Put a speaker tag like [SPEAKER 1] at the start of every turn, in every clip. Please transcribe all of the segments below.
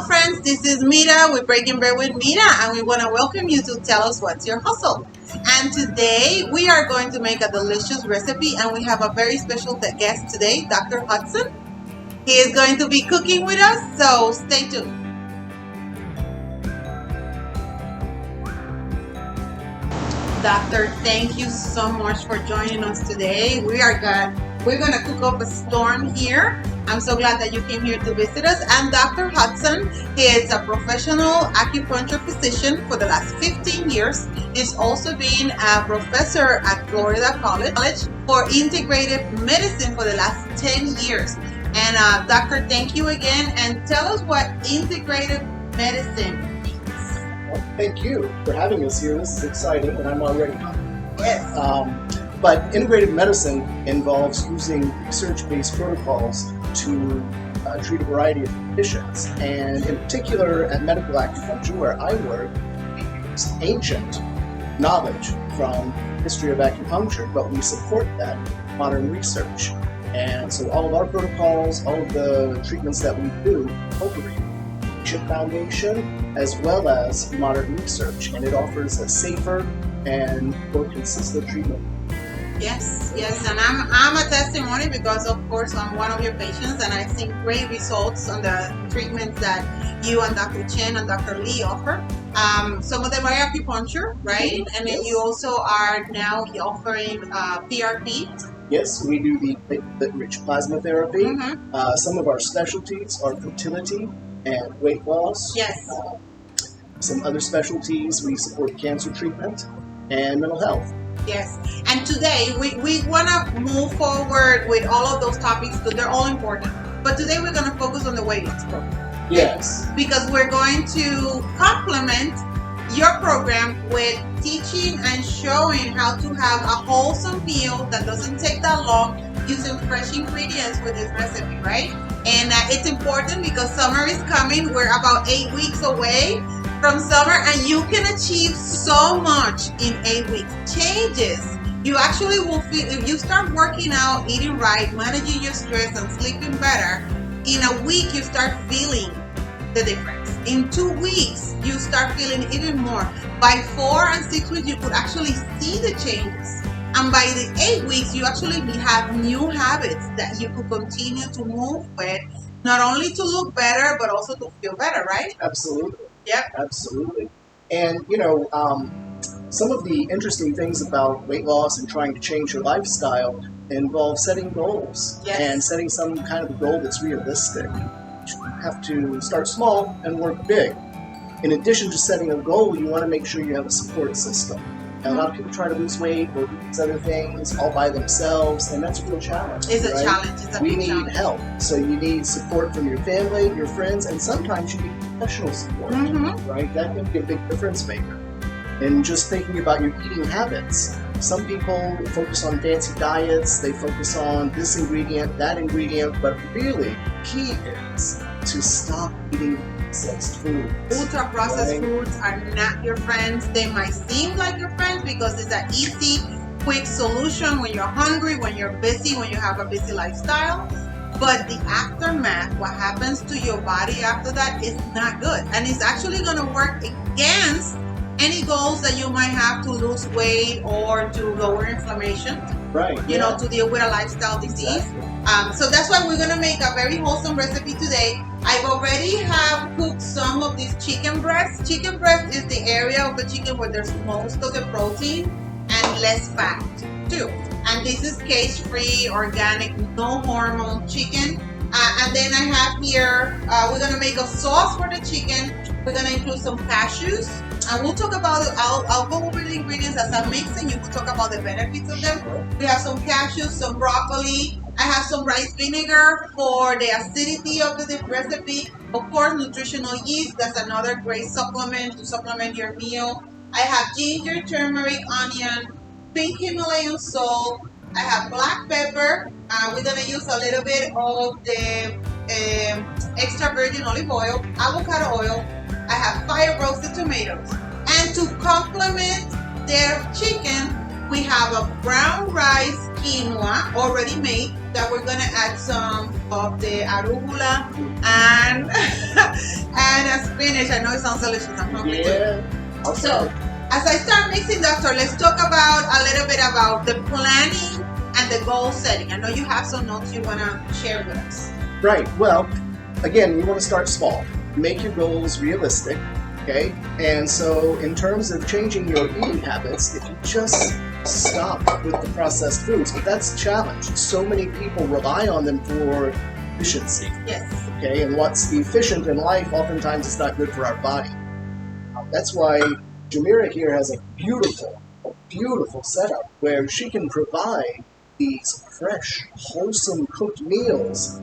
[SPEAKER 1] friends, this is Mira with Breaking Bread with Mira, and we want to welcome you to Tell Us What's Your Hustle. And today we are going to make a delicious recipe, and we have a very special guest today, Dr. Hudson. He is going to be cooking with us, so stay tuned. Doctor, thank you so much for joining us today. We're gonna cook up a storm here. I'm so glad that you came here to visit us. And Dr. Hudson, he is a professional acupuncture physician for the last 15 years. He's also been a professor at Florida College for integrative medicine for the last 10 years. And Doctor, thank you again. And tell us what integrative medicine means.
[SPEAKER 2] Well, thank you for having us here. This is exciting, and I'm already hungry.
[SPEAKER 1] Yes.
[SPEAKER 2] But integrative medicine involves using research-based protocols to treat a variety of conditions. And in particular, at medical acupuncture, where I work, we use ancient knowledge from the history of acupuncture, but we support that with modern research. And so all of our protocols, all of the treatments that we do, incorporate ancient foundation as well as modern research, and it offers a safer and more consistent treatment.
[SPEAKER 1] Yes, and I'm a testimony because, of course, I'm one of your patients, and I've seen great results on the treatments that you and Dr. Chen and Dr. Lee offer. Some of them are acupuncture, right? And then you also are now offering PRP.
[SPEAKER 2] Yes, we do the platelet-rich plasma therapy. Some of our specialties are fertility and weight loss.
[SPEAKER 1] Yes.
[SPEAKER 2] Some other specialties, we support cancer treatment and mental health.
[SPEAKER 1] Yes, and today we want to move forward with all of those topics because they're all important. But today we're going to focus on the weight loss program.
[SPEAKER 2] Yes.
[SPEAKER 1] Because we're going to complement your program with teaching and showing how to have a wholesome meal that doesn't take that long using fresh ingredients with this recipe, right? And it's important because summer is coming. We're about 8 weeks away from summer, and you can achieve so much in 8 weeks. Changes. You actually will feel, if you start working out, eating right, managing your stress, and sleeping better, in a week you start feeling the difference. In 2 weeks, you start feeling even more. By 4 and 6 weeks, you could actually see the changes. And by the 8 weeks, you actually have new habits that you could continue to move with, not only to look better, but also to feel better, right?
[SPEAKER 2] Absolutely.
[SPEAKER 1] Yep.
[SPEAKER 2] Absolutely. And, some of the interesting things about weight loss and trying to change your lifestyle involve setting goals.
[SPEAKER 1] Yes.
[SPEAKER 2] And setting some kind of a goal that's realistic. You have to start small and work big. In addition to setting a goal, you want to make sure you have a support system. And a lot of people try to lose weight or do these other things all by themselves, and that's a real challenge.
[SPEAKER 1] It's a challenge. It's a
[SPEAKER 2] We
[SPEAKER 1] big
[SPEAKER 2] need
[SPEAKER 1] challenge.
[SPEAKER 2] help. So you need support from your family, your friends, and sometimes you need professional support, right? That can be a big difference maker. And just thinking about your eating habits. Some people focus on fancy diets, they focus on this ingredient, that ingredient, but really, key is to stop eating processed foods.
[SPEAKER 1] Ultra processed foods are not your friends. They might seem like your friends because it's an easy, quick solution when you're hungry, when you're busy, when you have a busy lifestyle. But the aftermath, what happens to your body after that is not good. And it's actually going to work against any goals that you might have to lose weight or to lower inflammation.
[SPEAKER 2] Right.
[SPEAKER 1] You know, to deal with a lifestyle disease.
[SPEAKER 2] Exactly.
[SPEAKER 1] So that's why we're going to make a very wholesome recipe today. I've already have cooked some of these chicken breasts. Chicken breast is the area of the chicken where there's most of the protein and less fat too. And this is cage-free, organic, no hormone chicken. And then I have here, we're going to make a sauce for the chicken. We're going to include some cashews. And we'll talk about, I'll go over the ingredients as I mix, and you can talk about the benefits of them. We have some cashews, some broccoli. I have some rice vinegar for the acidity of the recipe. Of course, nutritional yeast. That's another great supplement to supplement your meal. I have ginger, turmeric, onion, pink Himalayan salt. I have black pepper. We're going to use a little bit of the extra virgin olive oil, avocado oil. I have fire roasted tomatoes. And to complement their chicken, we have a brown rice quinoa already made. that we're gonna add some of the arugula and and a spinach. I know it sounds delicious. I'm hungry too.
[SPEAKER 2] Yeah.
[SPEAKER 1] So as I start mixing, doctor, let's talk about a little bit about the planning and the goal setting. I know you have some notes you wanna share with us.
[SPEAKER 2] Right. Well, again, you want to start small. Make your goals realistic. Okay, and so in terms of changing your eating habits, if you just stop with the processed foods, but that's a challenge. So many people rely on them for efficiency.
[SPEAKER 1] Yes.
[SPEAKER 2] Okay, and what's efficient in life oftentimes is not good for our body. That's why Mira here has a beautiful setup where she can provide these fresh, wholesome cooked meals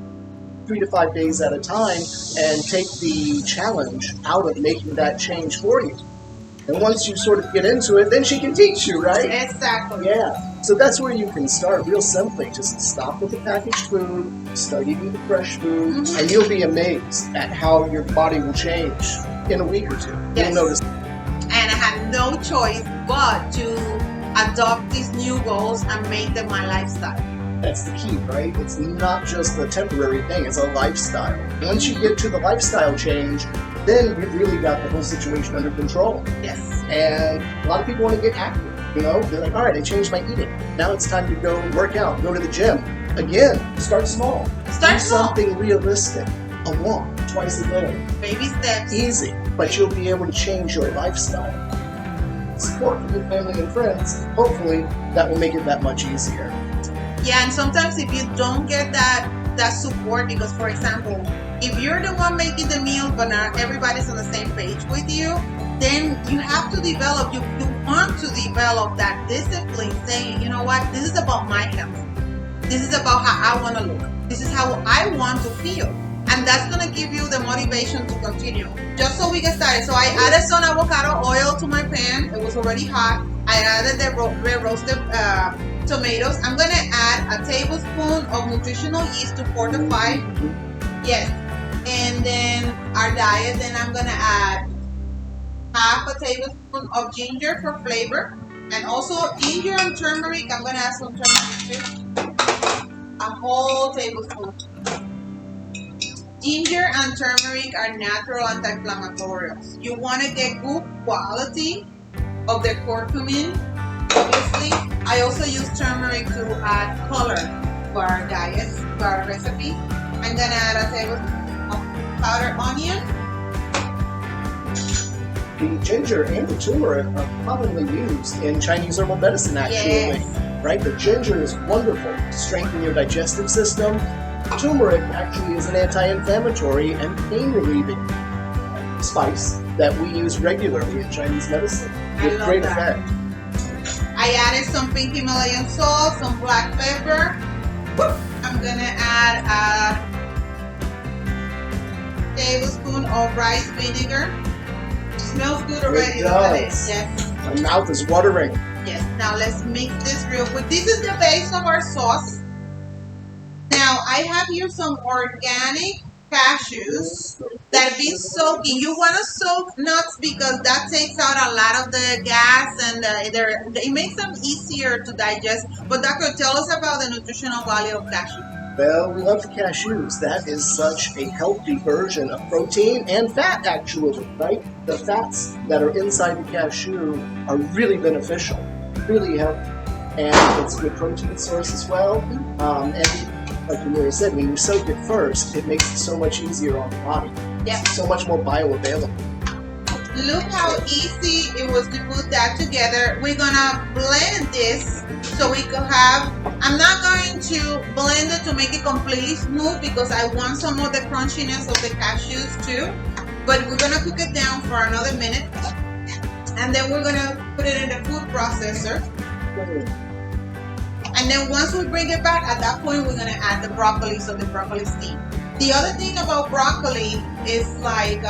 [SPEAKER 2] 3 to 5 days at a time and take the challenge out of making that change for you. And once you sort of get into it, then she can teach you, right?
[SPEAKER 1] Exactly.
[SPEAKER 2] Yeah. So that's where you can start real simply. Just stop with the packaged food, start eating the fresh food, and you'll be amazed at how your body will change in a week or two.
[SPEAKER 1] Yes.
[SPEAKER 2] You'll notice.
[SPEAKER 1] And I had no choice but to adopt these new goals and make them my lifestyle.
[SPEAKER 2] That's the key, right? It's not just a temporary thing, it's a lifestyle. Once you get to the lifestyle change, then you've really got the whole situation under control.
[SPEAKER 1] Yes.
[SPEAKER 2] And a lot of people want to get active, you know? They're like, all right, I changed my eating. Now it's time to go work out, go to the gym. Again, start small.
[SPEAKER 1] Start
[SPEAKER 2] Do
[SPEAKER 1] small.
[SPEAKER 2] something realistic. A walk twice a day.
[SPEAKER 1] Baby steps.
[SPEAKER 2] Easy, but you'll be able to change your lifestyle. Support from your family and friends. Hopefully, that will make it that much easier.
[SPEAKER 1] Yeah, and sometimes if you don't get that support, because for example, if you're the one making the meal but not everybody's on the same page with you, then you have to develop, you want to develop that discipline saying, you know what, this is about my health. This is about how I want to look. This is how I want to feel. And that's going to give you the motivation to continue. Just so we get started. So I added some avocado oil to my pan. It was already hot. I added the red roasted tomatoes. I'm going to add a tablespoon of nutritional yeast to fortify. Yes. And then our diet. Then I'm going to add half a tablespoon of ginger for flavor. And also ginger and turmeric. I'm going to add some turmeric too. A whole tablespoon. Ginger and turmeric are natural anti-inflammatories. You want to get good quality of the curcumin. Obviously, I also use turmeric to add color for our diet, for our recipe. I'm gonna add a tablespoon of powdered onion.
[SPEAKER 2] The ginger and the turmeric are commonly used in Chinese herbal medicine, actually.
[SPEAKER 1] Yes.
[SPEAKER 2] Right? The ginger is wonderful to strengthen your digestive system. Turmeric actually is an anti-inflammatory and pain-relieving spice that we use regularly in Chinese medicine with great effect.
[SPEAKER 1] I added some pink Himalayan salt, some black pepper. I'm gonna add a tablespoon of rice vinegar. It smells good already.
[SPEAKER 2] It
[SPEAKER 1] Look at it.
[SPEAKER 2] does.
[SPEAKER 1] Yes.
[SPEAKER 2] My mouth is watering.
[SPEAKER 1] Yes. Now let's mix this real quick. This is the base of our sauce. Now I have here some organic cashews that be soaking. You want to soak nuts because that takes out a lot of the gas and it makes them easier to digest. But doctor, tell us about the nutritional value of cashew.
[SPEAKER 2] Well, we love the cashews. That is such a healthy version of protein and fat, actually, right? The fats that are inside the cashew are really beneficial, really healthy. And it's a good protein source as well. And like Mira said, when you soak it first, it makes it so much easier on the body.
[SPEAKER 1] Yeah.
[SPEAKER 2] So much more bioavailable.
[SPEAKER 1] Look how easy it was to put that together. We're gonna blend this so we could have, I'm not going to blend it to make it completely smooth because I want some of the crunchiness of the cashews too. But we're gonna cook it down for another minute. And then we're gonna put it in the food processor. And then once we bring it back, at that point, we're going to add the broccoli, so the broccoli steam. The other thing about broccoli is like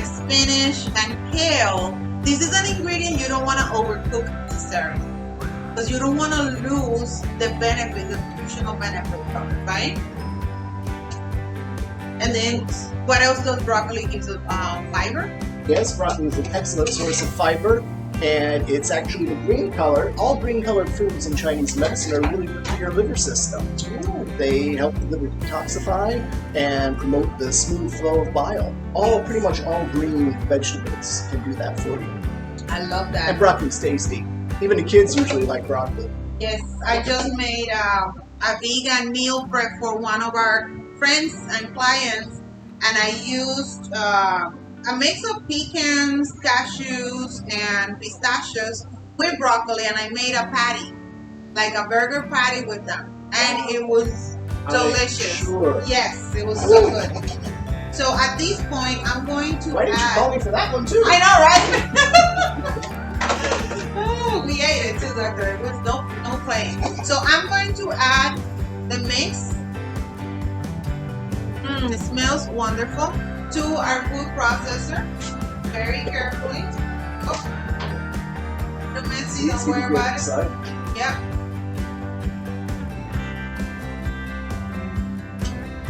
[SPEAKER 1] spinach and kale. This is an ingredient you don't want to overcook necessarily because you don't want to lose the benefit, the nutritional benefit from it, right? And then what else does broccoli give us? Fiber?
[SPEAKER 2] Yes, broccoli is an excellent source of fiber. And it's actually the green color. All green colored foods in Chinese medicine are really good for your liver system. They help the liver detoxify and promote the smooth flow of bile. Pretty much all green vegetables can do that for you.
[SPEAKER 1] I love that.
[SPEAKER 2] And broccoli's tasty. Even the kids usually like broccoli.
[SPEAKER 1] Yes, I just made a vegan meal prep for one of our friends and clients, and I used a mix of pecans, cashews, and pistachios with broccoli, and I made a patty, like a burger patty with them, and it was delicious.
[SPEAKER 2] Sure.
[SPEAKER 1] Yes, it was so good. So at this point, I'm going to
[SPEAKER 2] Why didn't you call me for that one too?
[SPEAKER 1] I know, right? Oh, we ate it too, doctor. It was no playing. So I'm going to add the mix. It smells wonderful. To our food processor, very carefully. Oh, the messy, don't worry about it. Yep.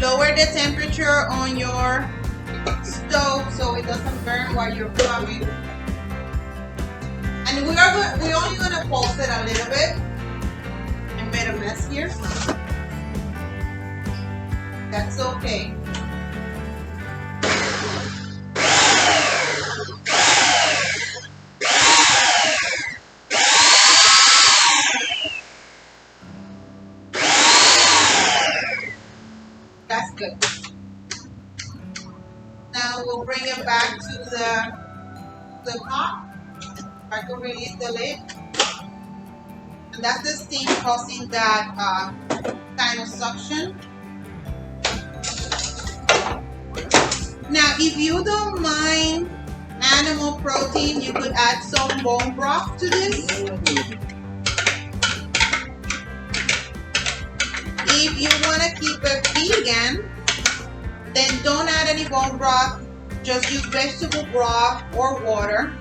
[SPEAKER 1] Lower the temperature on your stove so it doesn't burn while you're plumbing. And we're only gonna pulse it a little bit. I made a mess here. That's okay. That's good. Now we'll bring it back to the pot. I can release the lid. And that's the steam causing that kind of suction. Now, if you don't mind animal protein, you could add some bone broth to this. If you want to keep it vegan, then don't add any bone broth. Just use vegetable broth or water.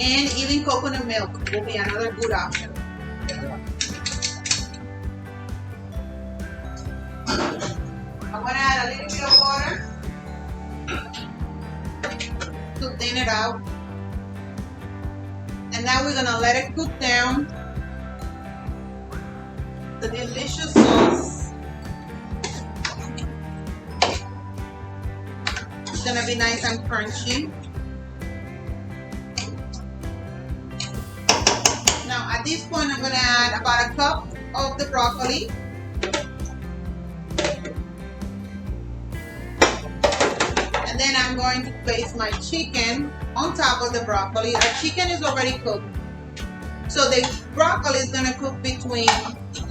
[SPEAKER 1] And even coconut milk will be another good option. I'm going to add a little bit of water to thin it out. And now we're going to let it cook down. The delicious sauce. It's going to be nice and crunchy. Now at this point I'm going to add about a cup of the broccoli. And then I'm going to place my chicken on top of the broccoli. Our chicken is already cooked. So the broccoli is going to cook between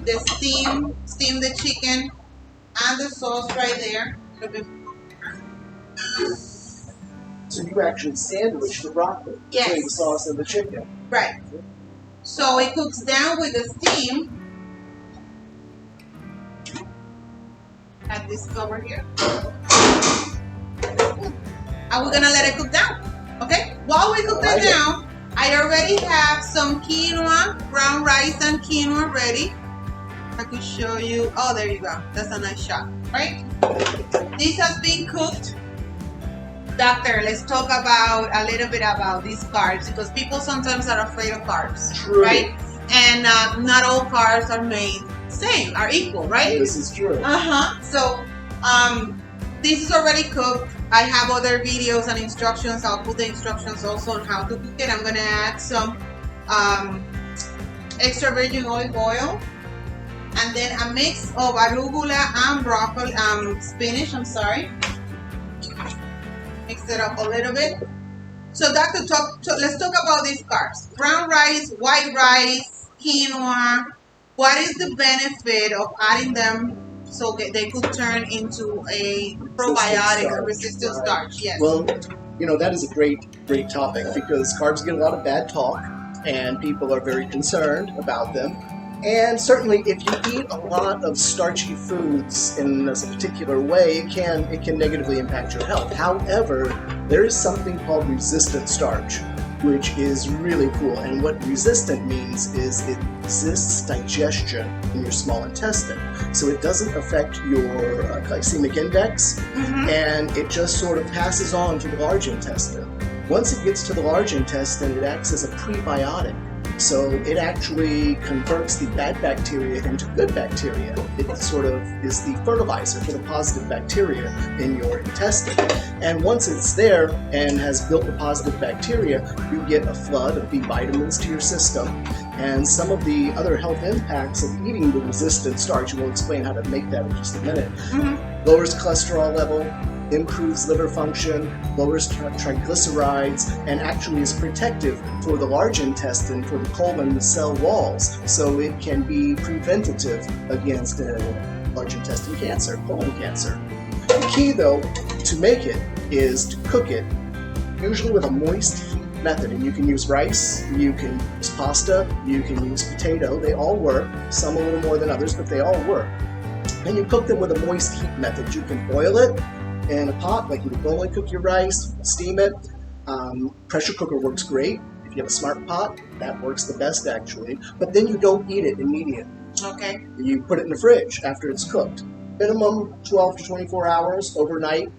[SPEAKER 1] the steam the chicken and the sauce right there.
[SPEAKER 2] So you actually sandwich the broccoli between the sauce and the chicken.
[SPEAKER 1] Right. So it cooks down with the steam. Add this cover here. And we're gonna let it cook down. Okay? While we cook that down, I already have some quinoa, brown rice and quinoa ready. I could show you. Oh, there you go. That's a nice shot, right? This has been cooked. Doctor, let's talk about a little bit about these carbs, because people sometimes are afraid of carbs, right? And not all carbs are made same, are equal, right?
[SPEAKER 2] This is true.
[SPEAKER 1] So this is already cooked. I have other videos and instructions. I'll put the instructions also on how to cook it. I'm gonna add some extra virgin olive oil, and then a mix of arugula and broccoli, spinach. I'm sorry. Mix it up a little bit. So Doctor, let's talk about these carbs. Brown rice, white rice, quinoa. What is the benefit of adding them so they could turn into a probiotic or resistant starch? Yes.
[SPEAKER 2] Well, you know, that is a great topic, because carbs get a lot of bad talk and people are very concerned about them. And certainly, if you eat a lot of starchy foods in a particular way, it can negatively impact your health. However, there is something called resistant starch, which is really cool. And what resistant means is it resists digestion in your small intestine. So it doesn't affect your glycemic index, and it just sort of passes on to the large intestine. Once it gets to the large intestine, it acts as a prebiotic. So it actually converts the bad bacteria into good bacteria. It sort of is the fertilizer for the positive bacteria in your intestine. And once it's there and has built the positive bacteria, you get a flood of B vitamins to your system. And some of the other health impacts of eating the resistant starch, we'll explain how to make that in just a minute, lowers cholesterol level, improves liver function, lowers triglycerides, and actually is protective for the large intestine, for the colon, the cell walls, so it can be preventative against large intestine cancer, colon cancer. The key, though, to make it is to cook it, usually with a moist heat method. And you can use rice, you can use pasta, you can use potato. They all work, some a little more than others, but they all work. And you cook them with a moist heat method. You can boil it in a pot, like you would normally cook your rice, steam it. Pressure cooker works great. If you have a smart pot, that works the best actually. But then you don't eat it immediately.
[SPEAKER 1] Okay.
[SPEAKER 2] You put it in the fridge after it's cooked. Minimum 12 to 24 hours overnight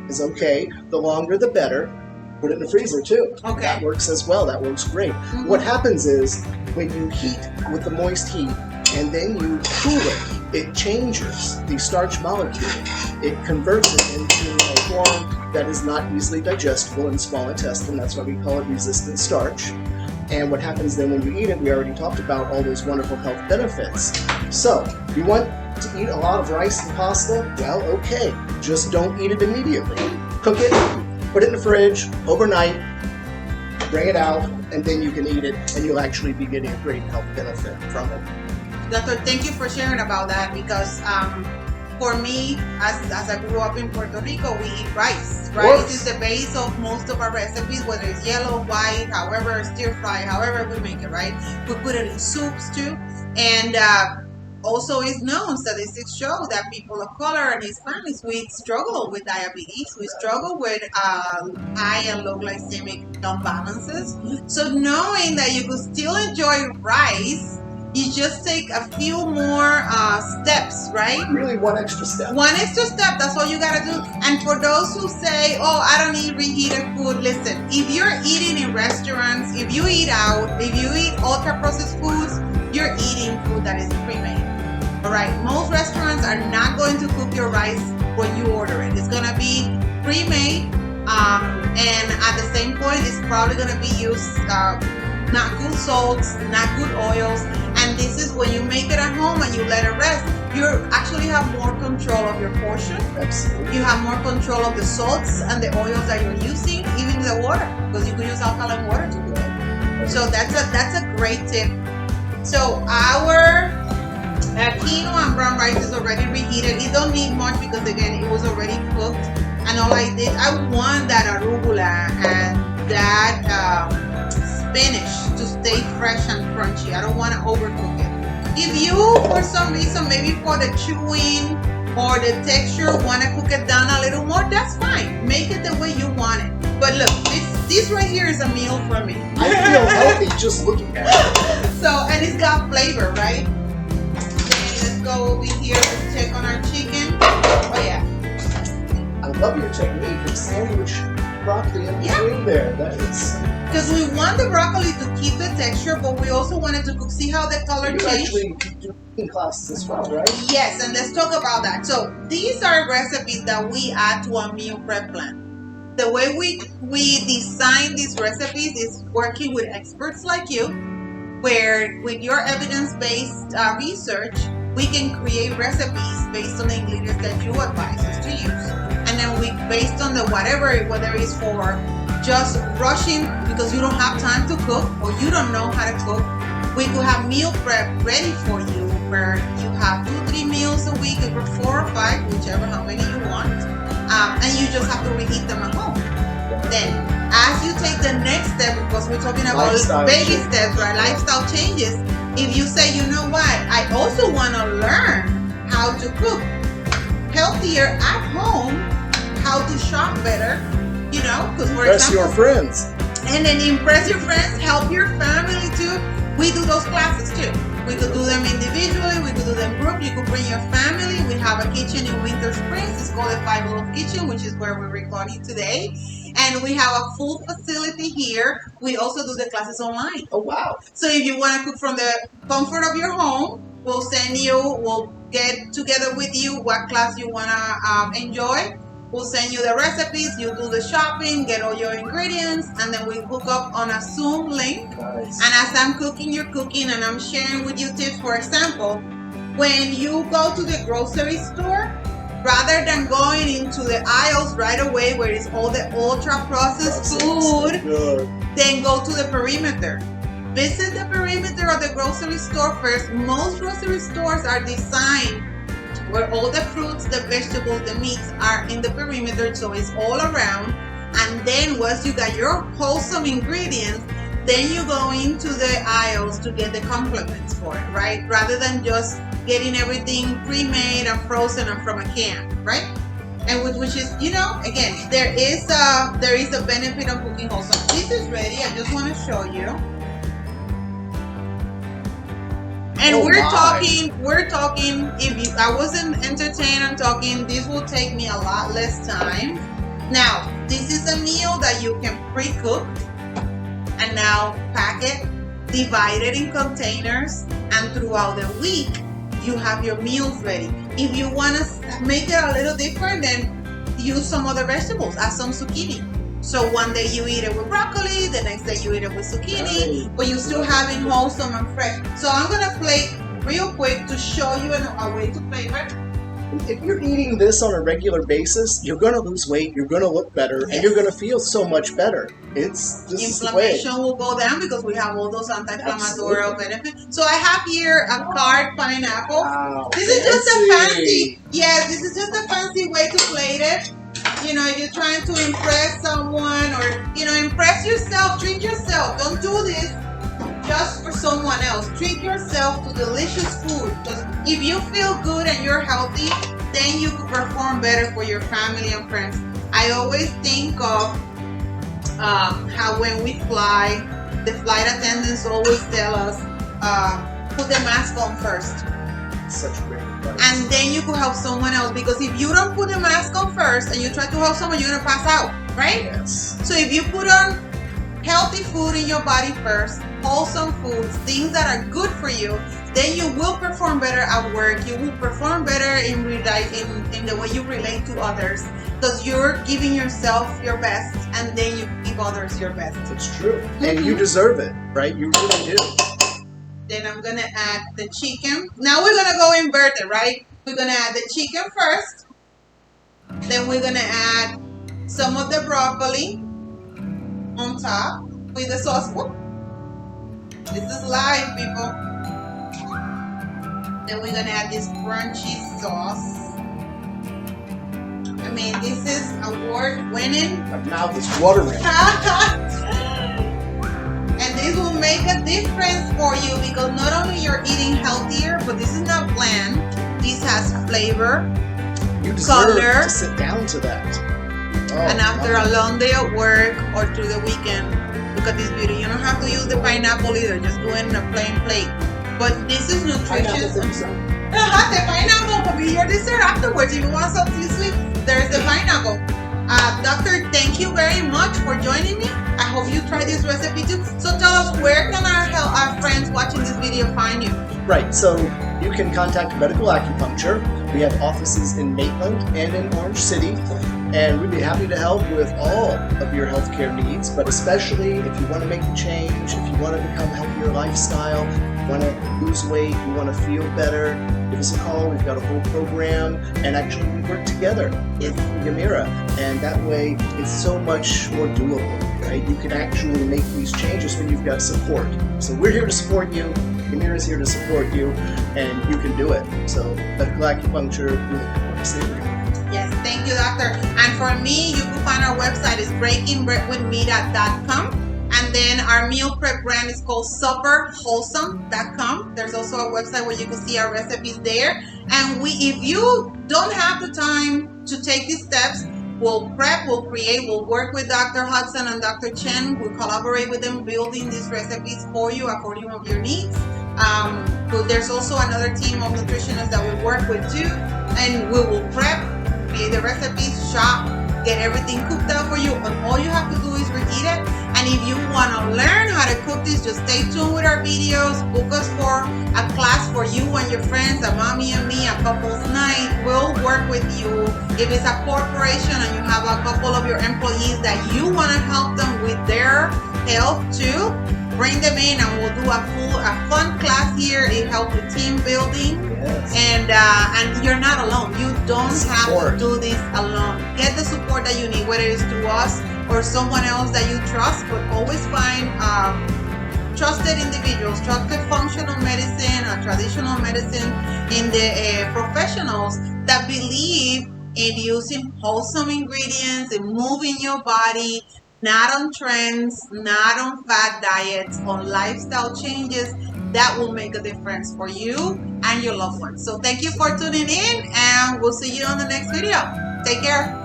[SPEAKER 2] is okay. The longer the better. Put it in the freezer too.
[SPEAKER 1] Okay.
[SPEAKER 2] That works as well. That works great. What happens is when you heat with the moist heat and then you cool it changes the starch molecule. It converts it into a form that is not easily digestible in the small intestine. That's why we call it resistant starch. And what happens then when you eat it, we already talked about all those wonderful health benefits. So, you want to eat a lot of rice and pasta? Well, okay. Just don't eat it immediately. Cook it, put it in the fridge overnight, bring it out, and then you can eat it, and you'll actually be getting a great health benefit from it.
[SPEAKER 1] Doctor, thank you for sharing about that, because for me, as I grew up in Puerto Rico, we eat rice. Rice is the base of most of our recipes, whether it's yellow, white, however, stir fry, however we make it, right? We put it in soups too. And also it's known, statistics show that people of color and Hispanics, we struggle with diabetes. We struggle with high and low glycemic imbalances. So knowing that you could still enjoy rice, you just take a few more steps, right?
[SPEAKER 2] Really one extra step.
[SPEAKER 1] One extra step, that's all you gotta do. And for those who say, oh, I don't eat reheated food, listen, if you're eating in restaurants, if you eat out, if you eat ultra-processed foods, you're eating food that is pre-made. All right, most restaurants are not going to cook your rice when you order it. It's gonna be pre-made, and at the same point, it's probably gonna be used not good salts, not good oils. And this is when you make it at home and you let it rest, you actually have more control of your portion.
[SPEAKER 2] Absolutely.
[SPEAKER 1] You have more control of the salts and the oils that you're using, even the water, because you can use alkaline water to do it. So that's a great tip. So our quinoa and brown rice is already reheated. It don't need much because again, it was already cooked. And all I did, I want that arugula and that spinach to stay fresh and crunchy. I don't want to overcook it. If you, for some reason, maybe for the chewing or the texture, want to cook it down a little more, that's fine. Make it the way you want it. But look, this right here is a meal for me.
[SPEAKER 2] I feel healthy just looking at it.
[SPEAKER 1] So, and it's got flavor, right? Then let's go over here and check on our chicken. Oh yeah.
[SPEAKER 2] I love your technique of sandwich broccoli in between there. That is...
[SPEAKER 1] Because we want the broccoli to keep the texture, but we also want it to cook. See how the color changed?
[SPEAKER 2] You actually do cooking classes as well, right?
[SPEAKER 1] Yes, and let's talk about that. So these are recipes that we add to a meal prep plan. The way we design these recipes is working with experts like you, where with your evidence-based research, we can create recipes based on the ingredients that you advise us to use. And then we, based on the whether it's for just rushing because you don't have time to cook or you don't know how to cook, we could have meal prep ready for you where you have 2-3 meals a week, or 4 or 5, whichever how many you want, and you just have to reheat them at home. Then, as you take the next step, because we're talking about baby steps, right? Lifestyle changes. If you say, you know what, I also want to learn how to cook healthier at home, how to shop better, you know, because for
[SPEAKER 2] Impress
[SPEAKER 1] example,
[SPEAKER 2] your friends.
[SPEAKER 1] and then impress your friends, help your family too. We do those classes too. We could do them individually, we could do them group. You could bring your family, We have a kitchen in Winter Springs. It's called the Five Love Kitchen, which is where we're recording today. And we have a full facility here. We also do the classes online.
[SPEAKER 2] Oh, wow.
[SPEAKER 1] So if you want to cook from the comfort of your home, we'll get together with you what class you want to enjoy. We'll send you the recipes, you do the shopping, get all your ingredients, and then we hook up on a Zoom link.
[SPEAKER 2] Nice.
[SPEAKER 1] And as I'm cooking, you're cooking, and I'm sharing with you tips. For example, when you go to the grocery store, rather than going into the aisles right away where it's all the ultra-processed food, then go to the perimeter. Visit the perimeter of the grocery store first. Most grocery stores are designed where all the fruits, the vegetables, the meats are in the perimeter, so it's all around. And then once you got your wholesome ingredients, then you go into the aisles to get the complements for it, right? Rather than just getting everything pre-made and frozen and from a can, right? And which is, you know, again, there is a benefit of cooking wholesome. This is ready. I just want to show you. And we're talking, if I wasn't entertained on talking, this will take me a lot less time. Now, this is a meal that you can pre-cook and now pack it, divide it in containers, and throughout the week, you have your meals ready. If you want to make it a little different, then use some other vegetables, add some zucchini. So one day you eat it with broccoli, the next day you eat it with zucchini, but you still having wholesome and fresh. So I'm gonna plate real quick to show you a way to flavor.
[SPEAKER 2] If you're eating this on a regular basis, you're going to lose weight, you're going to look better, and you're going to feel so much better. It's just
[SPEAKER 1] inflammation will go down because we have all those anti-inflammatory benefits. So I have here a carved pineapple.
[SPEAKER 2] Wow,
[SPEAKER 1] this is just a fancy, this is just a fancy way to plate it. You know, if you're trying to impress someone or, you know, impress yourself, treat yourself. Don't do this just for someone else. Treat yourself to delicious food. Because if you feel good and you're healthy, then you could perform better for your family and friends. I always think of how when we fly, the flight attendants always tell us, put the mask on first.
[SPEAKER 2] Such great advice.
[SPEAKER 1] And then you could help someone else, because if you don't put the mask on first and you try to help someone, you're gonna pass out, right?
[SPEAKER 2] Yes.
[SPEAKER 1] So if you put on healthy food in your body first, wholesome foods, things that are good for you, then you will perform better at work. You will perform better in the way you relate to others, because you're giving yourself your best, and then you give others your best.
[SPEAKER 2] It's true. And you deserve it, right? You really do.
[SPEAKER 1] Then I'm gonna add the chicken. Now we're gonna go inverted, right? We're gonna add the chicken first. Then we're gonna add some of the broccoli on top with the sauce. Whoop. This is live, people. Then we're gonna add this crunchy sauce. I mean, this is award-winning.
[SPEAKER 2] My mouth is watering.
[SPEAKER 1] And this will make a difference for you, because not only you're eating healthier, but this is not bland. This has flavor,
[SPEAKER 2] You deserve
[SPEAKER 1] color,
[SPEAKER 2] to sit down to that. Oh,
[SPEAKER 1] and after a long day at work or through the weekend, look at this beauty. You don't have to use the pineapple either, just do it in a plain plate. But this is nutritious. The pineapple will be your dessert afterwards. If you want something sweet, there's the pineapple. Doctor, thank you very much for joining me. I hope you try this recipe too. So tell us, where can our friends watching this video find you?
[SPEAKER 2] Right, so you can contact Medical Acupuncture. We have offices in Maitland and in Orange City, and we'd be happy to help with all of your healthcare needs, but especially if you want to make a change, if you want to become a healthier lifestyle, you want to lose weight, you want to feel better, give us a call. We've got a whole program, and actually we work together with Mira, and that way it's so much more doable, right? You can actually make these changes when you've got support. So we're here to support you, Mira's here to support you, and you can do it. So Medical Acupuncture, we look forward to seeing you.
[SPEAKER 1] Yes, thank you, doctor. And for me, you can find our website is breakingbreadwithmira.com. And then our meal prep brand is called superwholesome.com. There's also a website where you can see our recipes there. And if you don't have the time to take these steps, we'll prep, we'll create, we'll work with Dr. Hudson and Dr. Chen. We'll collaborate with them building these recipes for you according to your needs. But there's also another team of nutritionists that we work with too, and we will prep, create the recipes, shop, get everything cooked out for you, and all you have to do is reheat it. And if you want to learn how to cook this, just stay tuned with our videos. Book us for a class for you and your friends, a mommy and me, a couple's night. We'll work with you. If it's a corporation and you have a couple of your employees that you want to help them with their health too, bring them in and we'll do a fun class here. It helps with team building.
[SPEAKER 2] Yes.
[SPEAKER 1] And you're not alone. You don't have to do this alone. Get the support that you need, whether it's through us or someone else that you trust, but always find trusted individuals, trusted functional medicine or traditional medicine in the professionals that believe in using wholesome ingredients and moving your body, not on trends, not on fad diets, on lifestyle changes that will make a difference for you and your loved ones. So thank you for tuning in, and we'll see you on the next video. Take care.